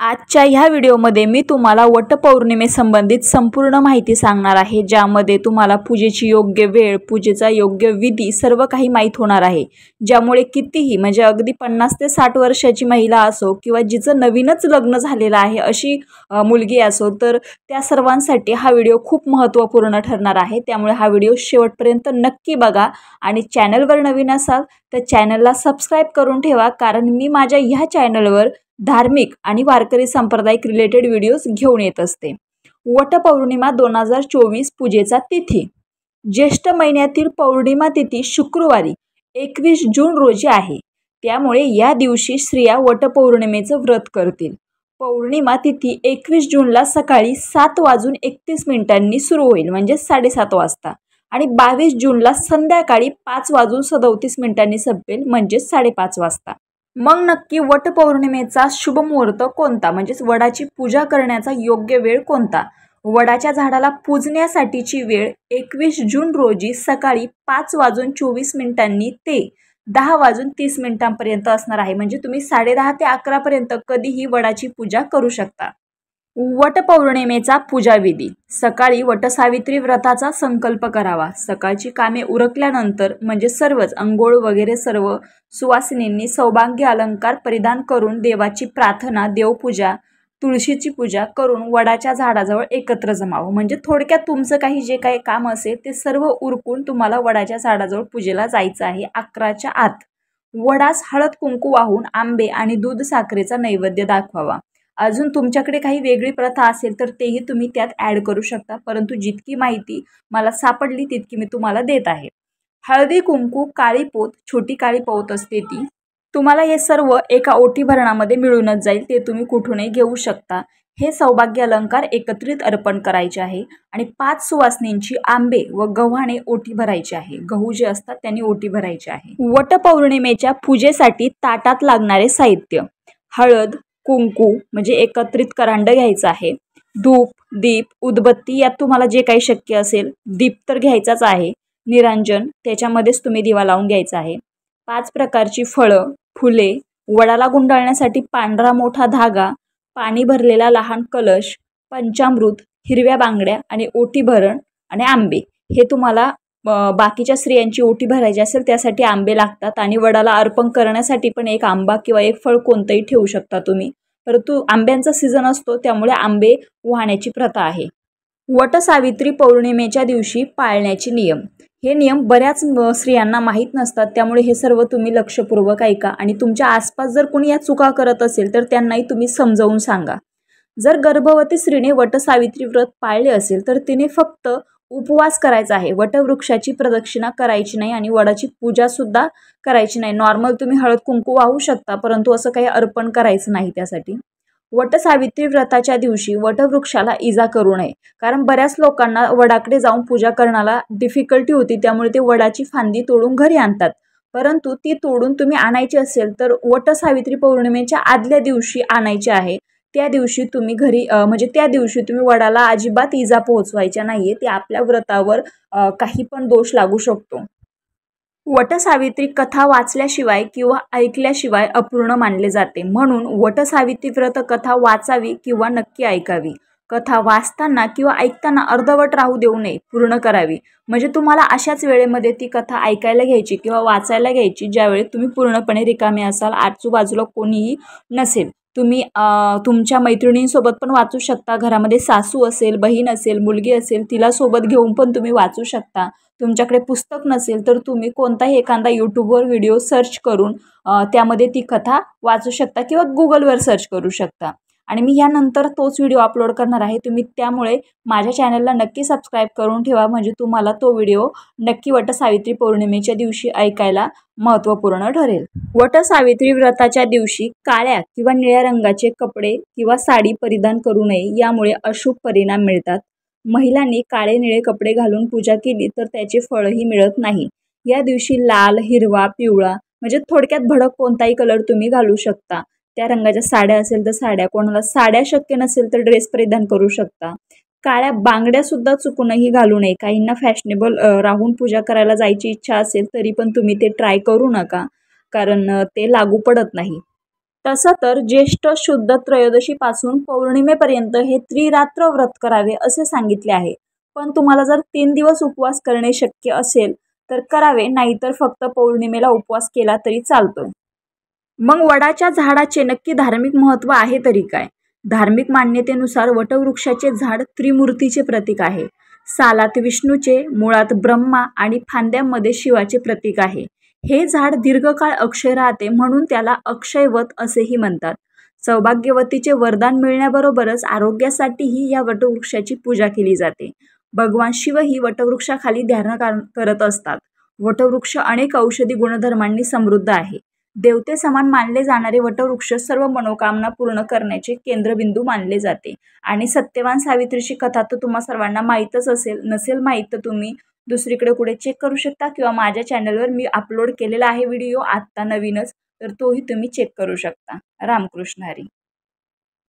आजच्या ह्या व्हिडिओमध्ये मी तुम्हाला वटपौर्णिमेसंबंधित संपूर्ण माहिती सांगणार आहे, ज्यामध्ये तुम्हाला पूजेची योग्य वेळ, पूजेचा योग्य विधी सर्व काही माहीत होणार आहे। ज्यामुळे कितीही म्हणजे अगदी 50 ते 60 वर्षाची महिला असो किंवा जिचं नवीनच लग्न झालेलं आहे अशी मुलगी असो, तर त्या सर्वांसाठी हा व्हिडिओ खूप महत्त्वपूर्ण ठरणार आहे। त्यामुळे हा व्हिडिओ शेवटपर्यंत नक्की बघा आणि चॅनलवर नवीन असाल तर चॅनलला सबस्क्राईब करून ठेवा, कारण मी माझ्या ह्या चॅनलवर धार्मिक आणि वारकरी सांप्रदायिक रिलेटेड व्हिडिओज घेऊन येत असते। वटपौर्णिमा 2024 पूजेचा तिथी ज्येष्ठ महिन्यातील पौर्णिमा तिथी शुक्रवारी 21 जून रोजी आहे। त्यामुळे या दिवशी स्त्रिया वटपौर्णिमेचं व्रत करतील। पौर्णिमा तिथी 21 जूनला सकाळी 7:31 सुरू होईल, म्हणजे 7:30 वाजता, आणि 22 जूनला संध्याकाळी 5:37 संपेल, म्हणजे 5:30 वाजता। मग नक्की वटपौर्णिमेचा शुभ मुहूर्त कोणता, म्हणजेच वडाची पूजा करण्याचा योग्य वेळ कोणता? वडाच्या झाडाला पूजण्यासाठीची वेळ 21 जून रोजी सकाळी 5:24 ते 10:30 असणार आहे। म्हणजे तुम्ही 10:30 ते 11 पर्यंत कधीही वडाची पूजा करू शकता। वटपौर्णिमेचा पूजाविधी सकाळी वटसावित्री व्रताचा संकल्प करावा। सकाळची कामे उरकल्यानंतर म्हणजे सर्वच अंघोळ वगैरे सर्व सुवासिनींनी सौभाग्य अलंकार परिधान करून देवाची प्रार्थना, देवपूजा, तुळशीची पूजा करून वडाच्या झाडाजवळ एकत्र जमावं। म्हणजे थोडक्यात तुमचं काही जे काही काम असेल ते सर्व उरकून तुम्हाला वडाच्या झाडाजवळ पूजेला जायचं आहे 11च्या आत। वडास हळद कुंकू वाहून आंबे आणि दूध साखरेचा नैवेद्य दाखवावा। अजून तुमच्याकडे काही वेगळी प्रथा असेल तर तेही तुम्ही त्यात ॲड करू शकता, परंतु जितकी माहिती मला सापडली तितकी मी तुम्हाला देत आहे। हळदी कुंकू, काळी पोत, छोटी काळी पोत असते ती, तुम्हाला हे सर्व एका ओटी भरणामध्ये मिळूनच जाईल, ते तुम्ही कुठूनही घेऊ शकता। हे सौभाग्य अलंकार एकत्रित अर्पण करायचे आहे आणि 5 सुवासिनींची आंबे व गव्हाणे ओटी भरायची आहे। गहू जे असतात त्यांनी ओटी भरायची आहे। वटपौर्णिमेच्या पूजेसाठी ताटात लागणारे साहित्य: हळद, कुंकू म्हणजे एकत्रित करांड घ्यायचं आहे, धूप, दीप, उदबत्ती यात तुम्हाला जे काही शक्य असेल, दीप तर घ्यायचाच आहे, निरांजन त्याच्यामध्येच तुम्ही दिवा लावून घ्यायचा आहे, 5 प्रकारची फळं, फुले, वडाला गुंडाळण्यासाठी पांढरा मोठा धागा, पाणी भरलेला लहान कलश, पंचामृत, हिरव्या बांगड्या आणि ओटी भरण आणि आंबे। हे तुम्हाला बाकीच्या स्त्रियांची ओटी भरायची असेल त्यासाठी आंबे लागतात, आणि वडाला अर्पण करण्यासाठी पण एक आंबा किंवा एक फळ कोणतंही ठेवू शकता तुम्ही, परंतु आंब्यांचा सीझन असतो त्यामुळे आंबे वाहण्याची प्रथा आहे। वटसावित्री पौर्णिमेच्या दिवशी पाळण्याचे नियम: हे नियम बऱ्याच स्त्रियांना माहीत नसतात, त्यामुळे हे सर्व तुम्ही लक्षपूर्वक ऐका आणि तुमच्या आसपास जर कोणी या चुका करत असेल तर त्यांनाही तुम्ही समजावून सांगा। जर गर्भवती स्त्रीने वटसावित्री व्रत पाळले असेल तर तिने फक्त उपवास करायचा आहे, वटवृक्षाची प्रदक्षिणा करायची नाही आणि वडाची पूजा सुद्धा करायची नाही। नॉर्मल तुम्ही हळद कुंकू वाहू शकता, परंतु असं काही अर्पण करायचं नाही त्यासाठी। वटसावित्री व्रताच्या दिवशी वटवृक्षाला इजा करू नये, कारण बऱ्याच लोकांना वडाकडे जाऊन पूजा करण्याला डिफिकल्टी होती, त्यामुळे ते वडाची फांदी तोडून घरी आणतात, परंतु ती तोडून तुम्ही आणायची असेल तर वटसावित्री पौर्णिमेच्या आदल्या दिवशी आणायची आहे। त्या दिवशी तुम्ही घरी म्हणजे त्या दिवशी तुम्ही वडाला अजिबात इजा पोहोचवायच्या नाहीये, ते आपल्या व्रतावर काही पण दोष लागू शकतो। वटसावित्री कथा वाचल्याशिवाय किंवा ऐकल्याशिवाय अपूर्ण मानले जाते, म्हणून वटसावित्री व्रत कथा वाचावी किंवा नक्की ऐकावी। कथा वाचताना किंवा ऐकताना अर्धवट राहू देऊ नये, पूर्ण करावी। म्हणजे तुम्हाला अशाच वेळेमध्ये ती कथा ऐकायला घ्यायची किंवा वाचायला घ्यायची ज्यावेळी तुम्ही पूर्णपणे रिकामे असाल, आजूबाजूला कोणीही नसेल। तुम्ही तुमच्या मैत्रिणींसोबत पण वाचू शकता, घरामध्ये सासू असेल, बहीण असेल, मुलगी असेल, तिला सोबत घेऊन पण तुम्ही वाचू शकता। तुमच्याकडे पुस्तक नसेल तर तुम्ही कोणताही एखादा यूट्यूबवर व्हिडिओ सर्च करून त्यामध्ये ती कथा वाचू शकता किंवा गुगलवर सर्च करू शकता, आणि मी यानंतर तोच व्हिडिओ अपलोड करणार आहे। तुम्ही त्यामुळे माझ्या चॅनलला नक्की सबस्क्राईब करून ठेवा, म्हणजे तुम्हाला तो व्हिडिओ नक्की वटसावित्री पौर्णिमेच्या दिवशी ऐकायला महत्त्वपूर्ण ठरेल। वटसावित्री व्रताच्या दिवशी काळ्या किंवा निळ्या रंगाचे कपडे किंवा साडी परिधान करू नये, यामुळे अशुभ परिणाम मिळतात। महिलांनी काळे निळे कपडे घालून पूजा केली तर त्याचे फळही मिळत नाही। या दिवशी लाल, हिरवा, पिवळा म्हणजे थोडक्यात भडक कोणताही कलर तुम्ही घालू शकता। त्या रंगाच्या साड्या असेल तर साड्या, कोणाला साड्या शक्य नसेल तर ड्रेस परिधान करू शकता। काळ्या बांगड्या सुद्धा चुकूनही घालू नये। काहींना फॅशनेबल राहून पूजा करायला जायची इच्छा असेल तरी पण तुम्ही ते ट्राय करू नका, कारण ते लागू पडत नाही। तसं तर ज्येष्ठ शुद्ध त्रयोदशीपासून पौर्णिमेपर्यंत हे त्रिरात्र व्रत करावे असे सांगितले आहे. पण तुम्हाला जर 3 दिवस उपवास करणे शक्य असेल तर करावे, नाहीतर फक्त पौर्णिमेला उपवास केला तरी चालतोय. मग वडाच्या झाडाचे नक्की धार्मिक महत्त्व आहे तरी काय? धार्मिक मान्यतेनुसार वटवृक्षाचे झाड त्रिमूर्तीचे प्रतीक आहे. सालात विष्णूचे, मुळात ब्रह्मा आणि फांद्यांमध्ये शिवाचे प्रतीक आहे. हे झाड दीर्घकाळ अक्षय राहते म्हणून त्याला अक्षयवट असेही म्हणतात. सौभाग्यवतीचे वरदान मिळण्याबरोबरच आरोग्यासाठीही या वटवृक्षाची पूजा केली जाते. भगवान शिवही वटवृक्षाखाली ध्यान करत असतात. वटवृक्ष अनेक औषधी गुणधर्मांनी समृद्ध आहे. देवते समान मानले जाणारे वटवृक्ष सर्व मनोकामना पूर्ण करण्याचे केंद्रबिंदू मानले जाते. आणि सत्यवान सावित्रीची कथा तर तुम्हा सर्वांना माहीतच असेल. नसेल माहीत तर तुम्ही दुसरीकडे कुठे चेक करू शकता, किंवा माझ्या चॅनलवर मी अपलोड केलेला आहे व्हिडिओ आत्ता नवीनच, तर तोही तुम्ही चेक करू शकता. रामकृष्ण हरी.